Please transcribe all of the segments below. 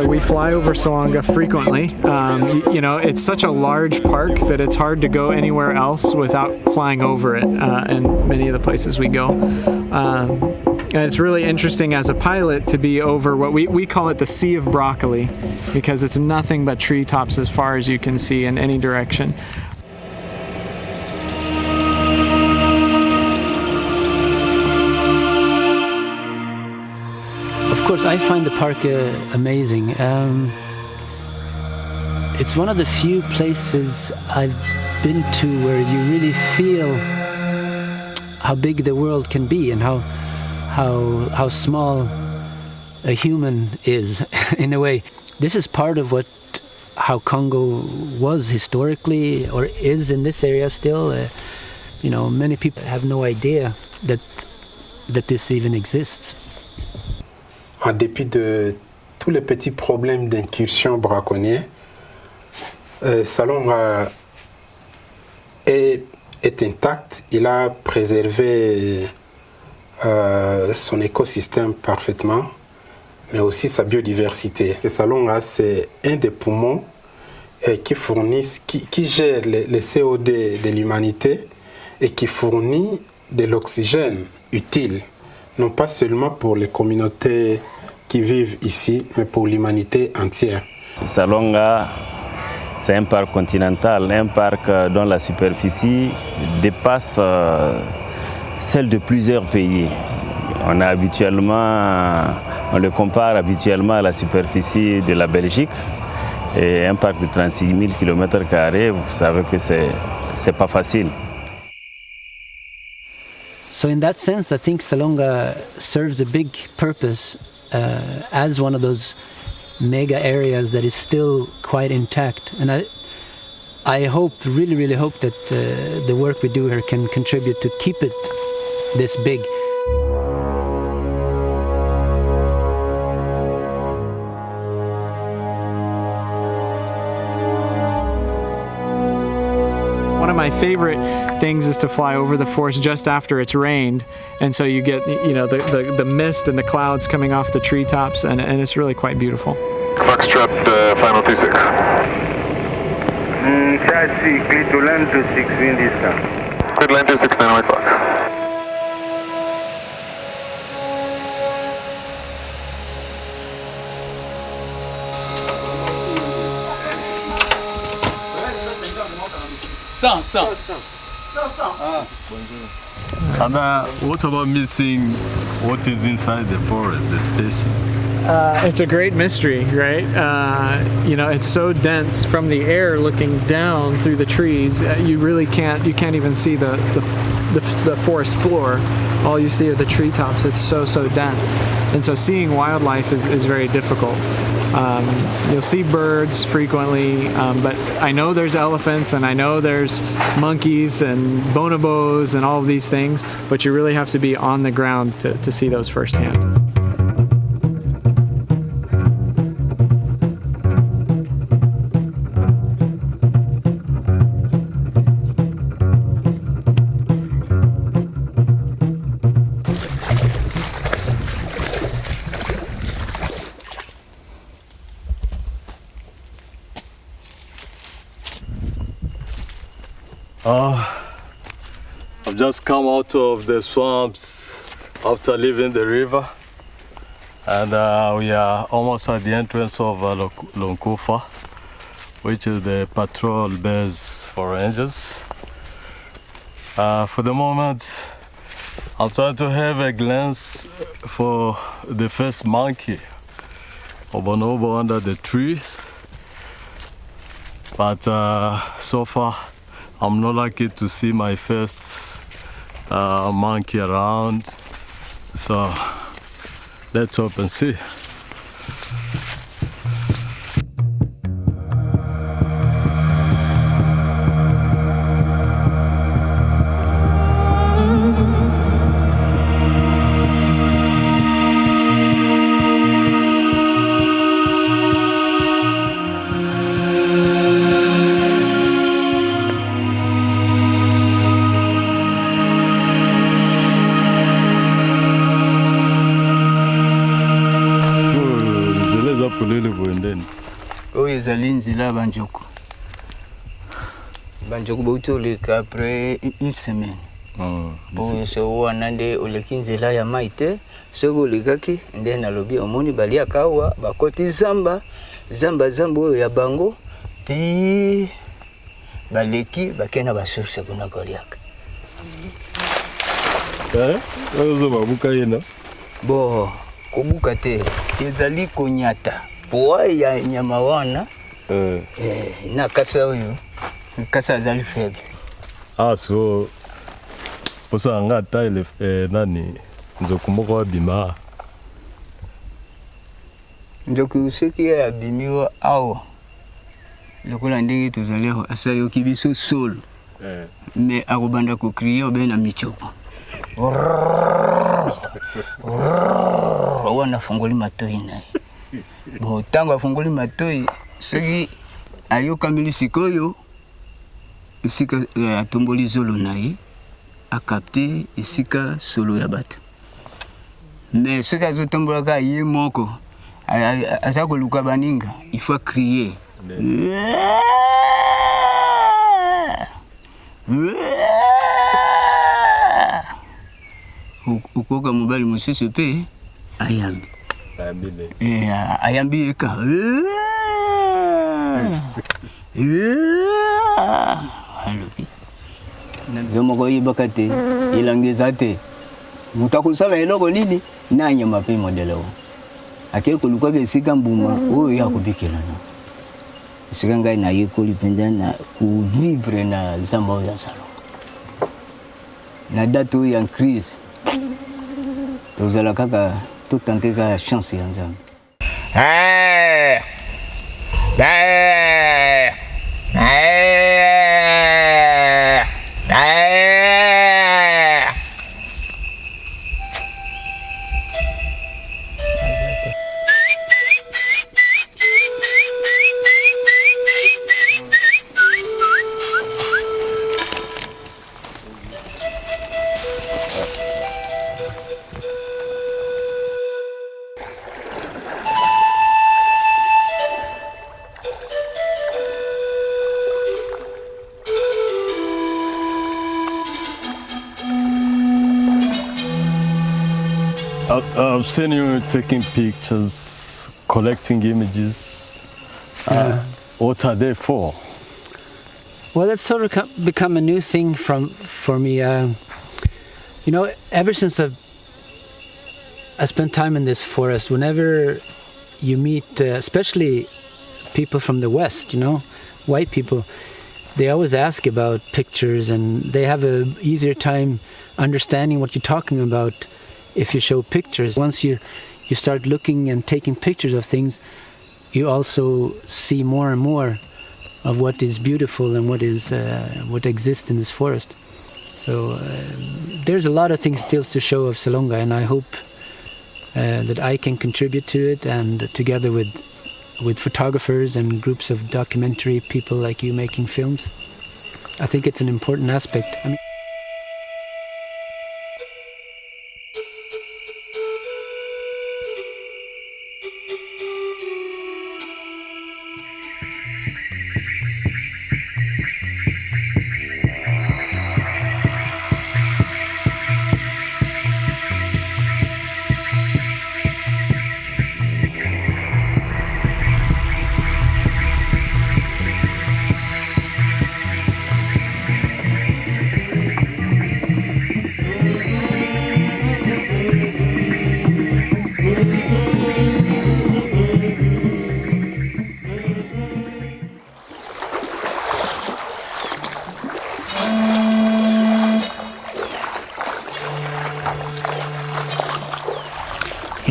We fly over Salonga frequently. You know, it's such a large park that it's hard to go anywhere else without flying over it in many of the places we go. And it's really interesting as a pilot to be over what we call it the Sea of Broccoli, because it's nothing but treetops as far as you can see in any direction. Of course, I find the park amazing. It's one of the few places I've been to where you really feel how big the world can be and how small a human is in a way. This is part of how Congo was historically or is in this area still. You know, many people have no idea that this even exists. En dépit de tous les petits problèmes d'incursion braconnière, Salonga est intact. Il a préservé son écosystème parfaitement, mais aussi sa biodiversité. Le Salonga, c'est un des poumons qui gère le CO2 de l'humanité et qui fournit de l'oxygène utile, non pas seulement pour les communautés qui vivent ici, mais pour l'humanité entière. Salonga, c'est un parc continental, un parc dont la superficie dépasse celle de plusieurs pays. On le compare habituellement à la superficie de la Belgique, et un parc de 36 000 km², vous savez que c'est pas facile. So in that sense, I think Salonga serves a big purpose as one of those mega areas that is still quite intact. And I hope, really hope that the work we do here can contribute to keep it this big. One of my favorite things is to fly over the forest just after it's rained, and so you get, you know, the mist and the clouds coming off the treetops, and it's really quite beautiful. Foxtrot, final 26. Taxi, clear to land 26, wind is down. Clear to land 26, Dynamite Fox. What about missing what is inside the forest, the species? It's a great mystery, right? You know, it's so dense from the air looking down through the trees. You really can't even see the forest floor. All you see are the treetops. It's so dense. And so seeing wildlife is very difficult. You'll see birds frequently, but I know there's elephants and I know there's monkeys and bonobos and all of these things, but you really have to be on the ground to see those firsthand. I've just come out of the swamps after leaving the river, And we are almost at the entrance of Lonkufa, which is the patrol base for rangers. For the moment, I'm trying to have a glance for the first monkey, a bonobo under the trees. But so far, I'm not lucky to see my first monkey around. So let's hope and see. oyo ezali nzela ya banjoko bauti oleka après une semaine po so wana nde oleki nzela ya mai te soki olekaki nde nalobi omoni baliaka awa bakoti zamba oyo ya bango ti baleki bakena basource kuna koliaka oyo babuka yena bo kobuka te ezali konyata poa ya nyama wana na kasa oyo kasa azali faible. So osanga ata ile nani nzoku moko wabima nzoku soki ya bimiwa awa lokola ndenge tozali asayoki biso solo me akobanda kokriye obe na michoko wana fungoli matoi naye bo tango afungoli matoi soki ayokamili sikoyo esika atomboli zolo naye akapte esika solo ya bato mais soki azotombolaka ye moko aza koluka baninga il faut crier ukoka mobali mosusu mpe ayambi ayambi eka alobi yo moko oyebaka te elangeza te moto akosala eloko nini na nyama mpe modele o ake kolukaka esika mbuma oyo akobikela no esika ngai nayekoli mpenza na kovivre na zamba oyo ya Salonga na date oyo ya crise tozala kaka totante kaka chance ya nzambe. I've seen you taking pictures, collecting images. What are they for? Well, that's sort of become a new thing for me. You know, ever since I spent time in this forest, whenever you meet, especially people from the West, you know, white people, they always ask about pictures, and they have a easier time understanding what you're talking about if you show pictures. Once you start looking and taking pictures of things, you also see more and more of what is beautiful and what exists in this forest. So there's a lot of things still to show of Salonga, and I hope that I can contribute to it, and together with photographers and groups of documentary people like you making films, I think it's an important aspect. I mean,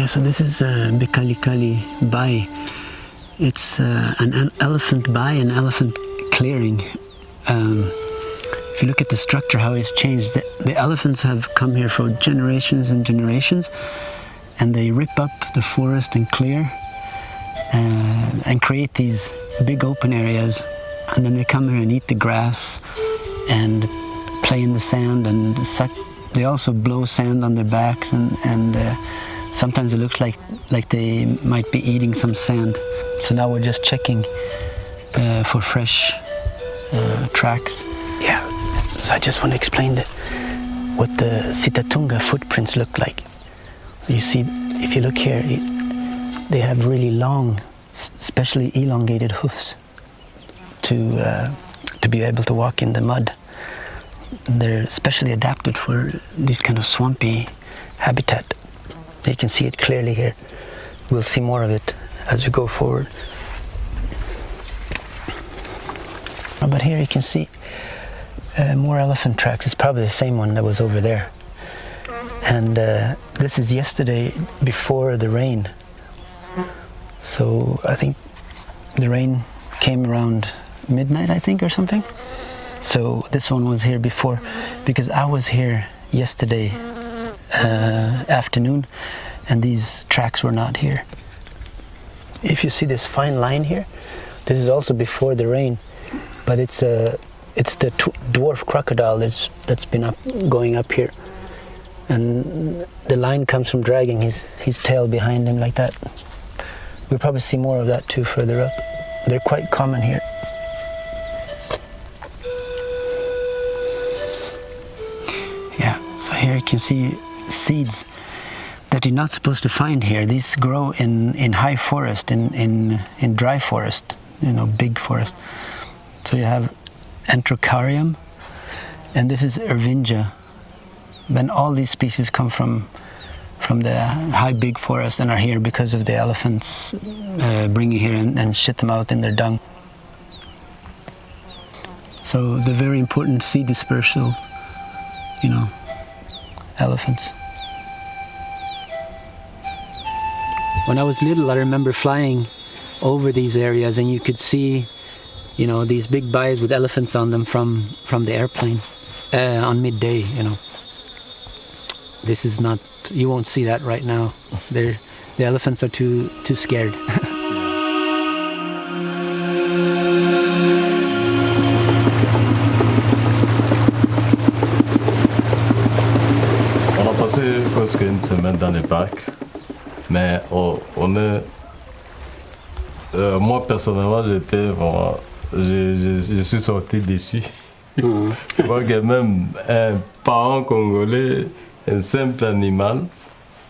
so this is Bikalikali Bai. It's an elephant bai, an elephant clearing. If you look at the structure, how it's changed, the elephants have come here for generations and generations, and they rip up the forest and clear and create these big open areas, and then they come here and eat the grass and play in the sand and suck. They also blow sand on their backs, and sometimes it looks like they might be eating some sand. So now we're just checking for fresh tracks. Yeah, so I just want to explain what the Sitatunga footprints look like. So you see, if you look here, they have really long, especially elongated hoofs to be able to walk in the mud. They're specially adapted for this kind of swampy habitat. You can see it clearly here. We'll see more of it as we go forward. But here you can see more elephant tracks. It's probably the same one that was over there. And this is yesterday before the rain. So I think the rain came around midnight, I think, or something. So this one was here before, because I was here yesterday afternoon, and these tracks were not here. If you see this fine line here, this is also before the rain, but it's the dwarf crocodile that's been going up here, and the line comes from dragging his tail behind him like that. We'll probably see more of that too further up. They're quite common here. Yeah, so here you can see seeds that you're not supposed to find here. These grow in high forest, in dry forest, big forest. So you have Enterocarium, and this is Ervingia. Then all these species come from the high big forest and are here because of the elephants bringing here and shit them out in their dung. So the very important seed dispersal, elephants. When I was little, I remember flying over these areas, and you could see, these big bais with elephants on them from the airplane on midday. This is not. You won't see that right now. The elephants are too scared. On a passé presque une semaine dans les parcs, mais moi personnellement, je suis sorti déçu. Je vois que même un parent congolais, un simple animal,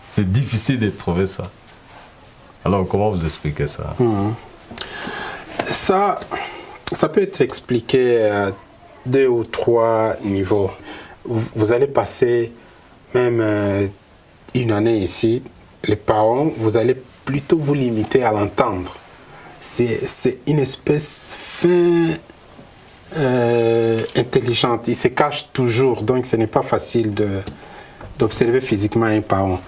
c'est difficile de trouver ça. Alors comment vous expliquez ça? Ça peut être expliqué à 2 ou 3 niveaux. Vous allez passer même une année ici, les parents, vous allez plutôt vous limiter à l'entendre. C'est une espèce fin, intelligente. Il se cache toujours, donc ce n'est pas facile d'observer physiquement un parent.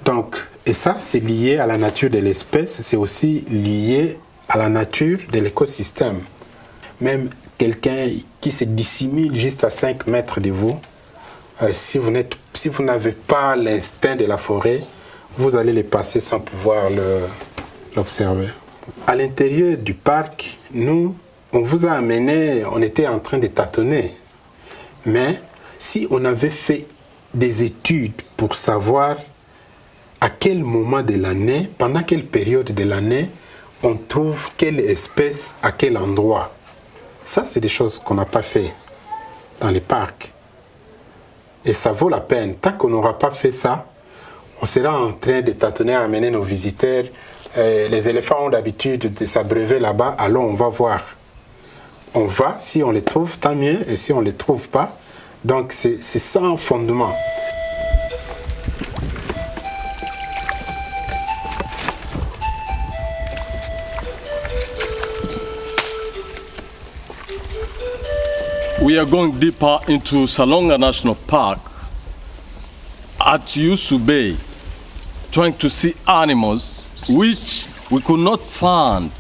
Donc, et ça, c'est lié à la nature de l'espèce, c'est aussi lié à la nature de l'écosystème. Même quelqu'un qui se dissimule juste à 5 mètres de vous, si vous n'avez pas l'instinct de la forêt, vous allez les passer sans pouvoir l'observer. À l'intérieur du parc, nous, on vous a amené, on était en train de tâtonner. Mais si on avait fait des études pour savoir à quel moment de l'année, pendant quelle période de l'année, on trouve quelle espèce à quel endroit. Ça, c'est des choses qu'on n'a pas fait dans les parcs. Et ça vaut la peine. Tant qu'on n'aura pas fait ça, on sera en train de tâtonner à amener nos visiteurs. Les éléphants ont l'habitude de s'abreuver là-bas, alors on va voir. On va, si on les trouve, tant mieux, et si on ne les trouve pas, donc c'est sans fondement. We are going deeper into Salonga National Park at Yusu Bay. trying to see animals which we could not find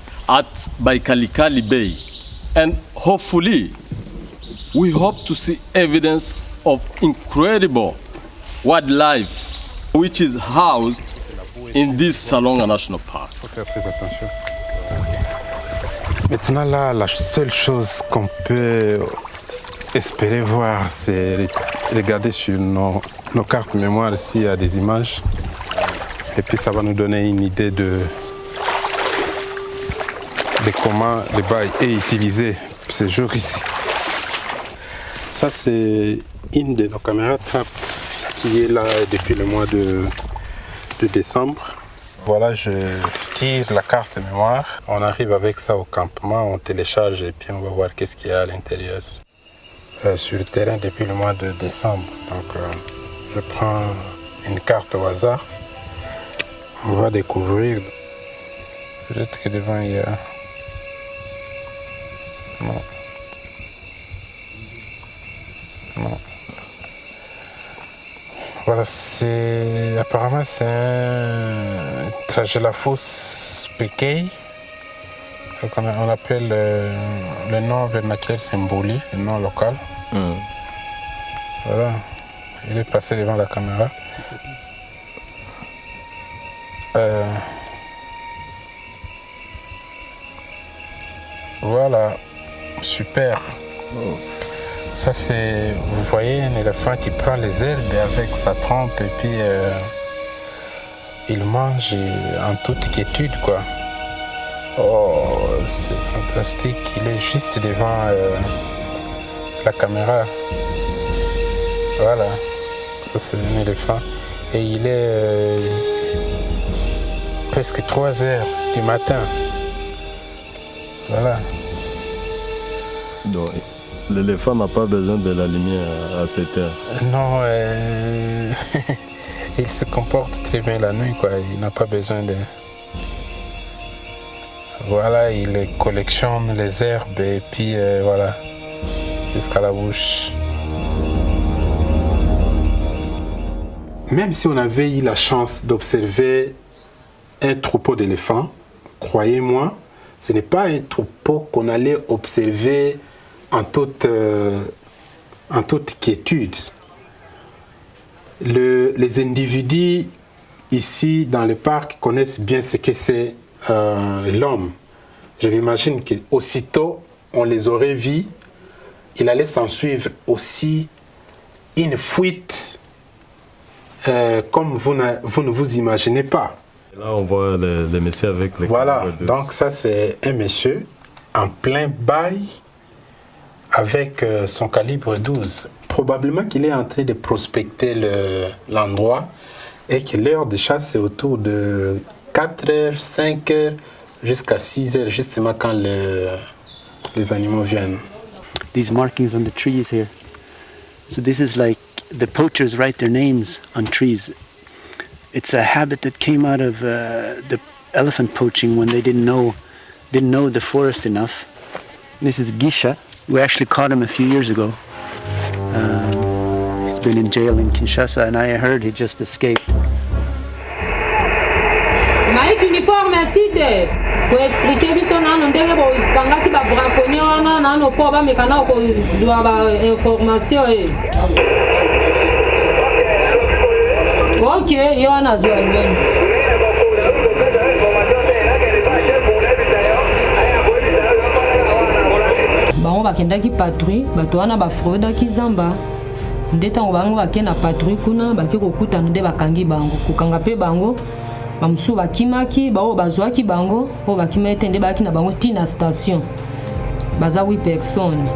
by Kalikali Bay. And hopefully, we hope to see evidence of incredible wildlife which is housed in this Salonga National Park. Maintenant là, la seule chose qu'on peut espérer voir, c'est regarder sur nos cartes mémoire s'il y a des images. Et puis ça va nous donner une idée de comment le bail est utilisé ces jours ici. Ça c'est une de nos caméras trappe qui est là depuis le mois de décembre. Voilà, je tire la carte mémoire. On arrive avec ça au campement, on télécharge et puis on va voir qu'est-ce qu'il y a à l'intérieur. Sur le terrain depuis le mois de décembre. Donc je prends une carte au hasard. On va découvrir. Peut-être que devant il y a... Non. Non. Voilà, apparemment c'est un trajet la fosse Pékei. On appelle le nom vernacular Symboli, le nom local. Voilà, il est passé devant la caméra. Voilà, super. Ça c'est, vous voyez, un éléphant qui prend les herbes avec sa trompe et puis il mange en toute quiétude quoi. Oh, c'est fantastique, il est juste devant la caméra. Voilà, ça c'est un éléphant et il est presque 3 heures du matin. Voilà. Donc, l'éléphant n'a pas besoin de la lumière à cette heure. Non, il se comporte très bien la nuit, quoi. Il n'a pas besoin de... Voilà, il collectionne les herbes et puis voilà, jusqu'à la bouche. Même si on avait eu la chance d'observer un troupeau d'éléphants, croyez-moi, ce n'est pas un troupeau qu'on allait observer en toute quiétude. Les individus ici dans le parc connaissent bien ce que c'est l'homme. Je m'imagine qu'aussitôt on les aurait vus, il allait s'en suivre aussi une fuite comme vous ne vous imaginez pas. Là on voit les messieurs avec les... Voilà, donc ça c'est un monsieur en plein bail avec son calibre 12. Probablement qu'il est en train de prospecter l'endroit et que l'heure de chasse c'est autour de 4h, 5h jusqu'à 6h, justement quand les animaux viennent. These markings on the trees here. So this is like the poachers write their names on trees. It's a habit that came out of the elephant poaching when they didn't know the forest enough. This is Gisha. We actually caught him a few years ago. He's been in jail in Kinshasa, and I heard he just escaped. Maïk uniforme aside ko expliquer biso nano ndenge bo kangaki ba braconnier wana nano po ba mekana ko doa ba information e. OK, yo ana zo alwen. Bango bakendaki patrouille, bato wana bafrodaki zamba. Nde tango bango bakenda patrouille kuna baki kokutana nde bakangi bango. Kokanga pe bango bamusu bakimaki bao bazwaki bango o bakima etende baki na bango tina station. Baza 8 personnes.